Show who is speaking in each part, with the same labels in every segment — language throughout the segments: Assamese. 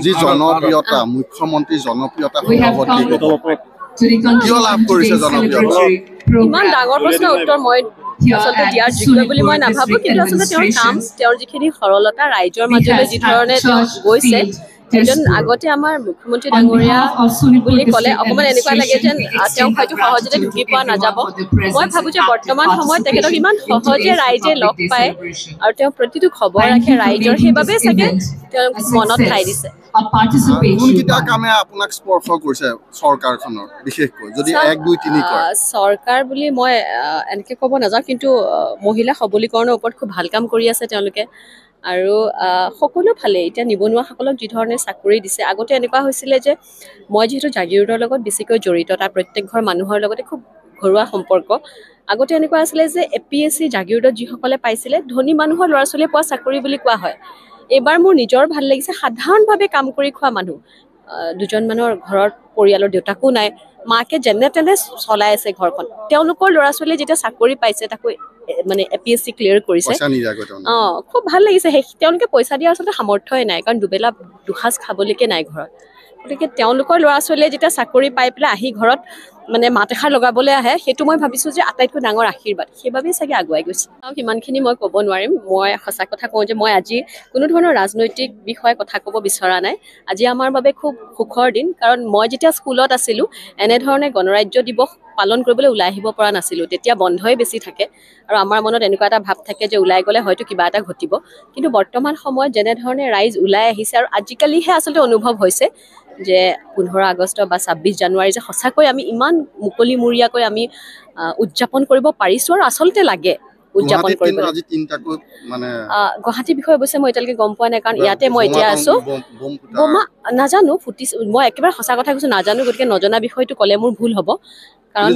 Speaker 1: যি জনপ্ৰিয়তা মুখ্যমন্ত্ৰী জনপ্ৰিয়তা কিয় লাভ কৰিছে জনপ্ৰিয়তা
Speaker 2: ইমান ডাঙৰ প্ৰশ্নৰ উত্তৰ মই আচলতে দিয়াৰ যোগ্য বুলি মই নাভাবো কিন্তু আচলতে তেওঁৰ কাম তেওঁৰ যিখিনি সৰলতা ৰাইজৰ মাজলৈ যি ধৰণে গৈছে এজন আগতে আমাৰ মুখ্যমন্ত্ৰী ডাঙৰীয়া বুলি ক'লে অকণমান এনেকুৱা লাগে যেন তেওঁক হয়তো সহজতে ঢুকি পোৱা নাযাব মই ভাবোঁ যে বৰ্তমান সময়ত তেখেতক ইমান সহজে ৰাইজে লগ পায় আৰু তেওঁ প্ৰতিটো খবৰ ৰাখে ৰাইজৰ সেইবাবেই চাগে তেওঁক মনত ঠাই দিছে
Speaker 1: কোনকেইটা কামে আপোনাক স্পৰ্শ কৰিছে চৰকাৰখনৰ বিশেষকৈ যদি 1 2 3 কয়
Speaker 2: চৰকাৰ বুলি মই এনেকৈ ক'ব নাযাওঁ কিন্তু মহিলা সবলীকৰণৰ ওপৰত খুব ভাল কাম কৰি আছে তেওঁলোকে আৰু সকলো ফালে এতিয়া নিবনুৱাসকলক যি ধৰণে চাকৰি দিছে আগতে এনেকুৱা হৈছিলে যে মই যিহেতু জাগিৰোডৰ লগত বেছিকৈ জড়িত তাৰ প্ৰত্যেক ঘৰ মানুহৰ লগতে খুব ঘৰুৱা সম্পৰ্ক আগতে এনেকুৱা আছিলে যে APSC জাগিৰোডত যিসকলে পাইছিলে ধনী মানুহৰ ল'ৰা ছোৱালীয়ে পোৱা চাকৰি বুলি কোৱা হয় এইবাৰ মোৰ নিজৰ ভাল লাগিছে সাধাৰণভাৱে কাম কৰি খোৱা মানুহ দুজন মানুহৰ ঘৰৰ পৰিয়ালৰ দেউতাকো নাই মাকে যেনে তেনে চলাই আছে ঘৰখন তেওঁলোকৰ ল'ৰা ছোৱালীয়ে যেতিয়া চাকৰি পাইছে তাকো মানে APSC ক্লিয়াৰ কৰিছে খুব ভাল লাগিছে তেওঁলোকে পইচা দিয়া আচলতে সামৰ্থ্যই নাই কাৰণ দুবেলা দুসাঁজ খাবলৈকে নাই ঘৰত গতিকে তেওঁলোকৰ ল'ৰা ছোৱালীয়ে যেতিয়া চাকৰি পাই পেলাই আহি ঘৰত মানে মাত এষাৰ লগাবলৈ আহে সেইটো মই ভাবিছোঁ যে আটাইতকৈ ডাঙৰ আশীৰ্বাদ সেইবাবেই চাগে আগুৱাই গৈছে আৰু সিমানখিনি মই ক'ব নোৱাৰিম মই সঁচা কথা কওঁ যে মই আজি কোনো ধৰণৰ ৰাজনৈতিক বিষয়ে কথা ক'ব বিচৰা নাই আজি আমাৰ বাবে খুব সুখৰ দিন কাৰণ মই যেতিয়া স্কুলত আছিলোঁ এনেধৰণে গণৰাজ্য দিৱস পালন কৰিবলৈ ওলাই আহিব পৰা নাছিলোঁ তেতিয়া বন্ধই বেছি থাকে আৰু আমাৰ মনত এনেকুৱা এটা ভাৱ থাকে যে ওলাই গ'লে হয়তো কিবা এটা ঘটিব কিন্তু বৰ্তমান সময়ত যেনেধৰণে ৰাইজ ওলাই আহিছে আৰু আজিকালিহে আচলতে অনুভৱ হৈছে যে 15 আগষ্ট বা 26 জানুৱাৰী যে সঁচাকৈ আমি ইমান মুকলিমূৰীয়াকৈ আমি উদযাপন কৰিব পাৰিছোঁ আৰু আচলতে লাগে উদযাপন কৰিবলৈ
Speaker 1: আজি তিনটাকৈ মানে
Speaker 2: গুৱাহাটীৰ বিষয়ে অৱশ্যে মই এতিয়ালৈকে গম পোৱা নাই কাৰণ ইয়াতে মই এতিয়া আছোঁ বোমা নাজানো ফুটিছে মই একেবাৰে সঁচা কথা কৈছোঁ নাজানো গতিকে নজনা বিষয়টো ক'লে মোৰ ভুল হ'ব কাৰণ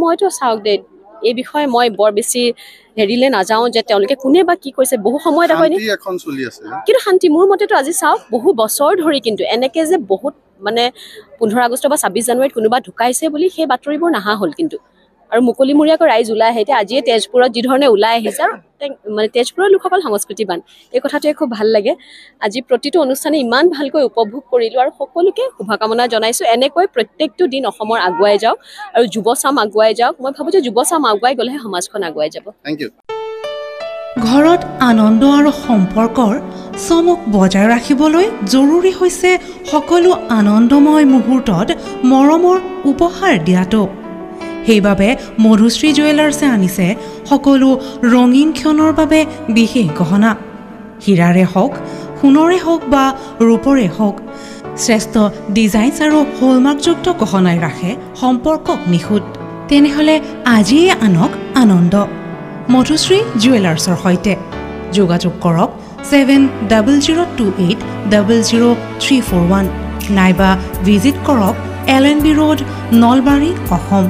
Speaker 2: মইতো চাওক দেই এই বিষয়ে মই বৰ বেছি হেৰিলে নাযাওঁ যে তেওঁলোকে কোনে বা কি কৈছে বহু সময়ত কিন্তু শান্তি মোৰ মতেতো আজি চাওক বহু বছৰ ধৰি কিন্তু এনেকে যে বহুত মানে 15 আগষ্ট বা 26 জানুৱাৰীত কোনোবা ঢুকাইছে বুলি সেই বাতৰিবোৰ নাহা হ'ল কিন্তু আৰু মুকলিমূৰীয়াকৈ ৰাইজ ওলাই আহে এতিয়া আজিয়ে তেজপুৰত যি ধৰণে ওলাই আহিছে আৰু মানে তেজপুৰৰ লোকসকল সংস্কৃতিবান এই কথাটোৱে খুব ভাল লাগে আজি প্ৰতিটো অনুষ্ঠানে ইমান ভালকৈ উপভোগ কৰিলোঁ আৰু সকলোকে শুভকামনা জনাইছোঁ এনেকৈ প্ৰত্যেকটো দিন অসমৰ আগুৱাই যাওক আৰু যুৱচাম আগুৱাই যাওক মই ভাবোঁ যে যুৱচাম আগুৱাই গ'লেহে সমাজখন আগুৱাই যাব
Speaker 1: থেংক ইউ
Speaker 3: ঘৰত আনন্দ আৰু সম্পৰ্কৰ চমক বজাই ৰাখিবলৈ জৰুৰী হৈছে সকলো আনন্দময় মুহূৰ্তত মৰমৰ উপহাৰ দিয়াটো সেইবাবে মধুশ্ৰী জুৱেলাৰ্ছে আনিছে সকলো ৰঙীন ক্ষণৰ বাবে বিশেষ গহনা হীৰাৰে হওক সোণৰে হওক বা ৰূপৰে হওক শ্ৰেষ্ঠ ডিজাইনছ আৰু হলমাৰ্কযুক্ত গহনাই ৰাখে সম্পৰ্কক নিখুঁত তেনেহ'লে আজিয়ে আনক আনন্দ মধুশ্ৰী জুৱেলাৰ্ছৰ সৈতে যোগাযোগ কৰক 7002800341 নাইবা ভিজিট কৰক LNB ৰোড নলবাৰী অসম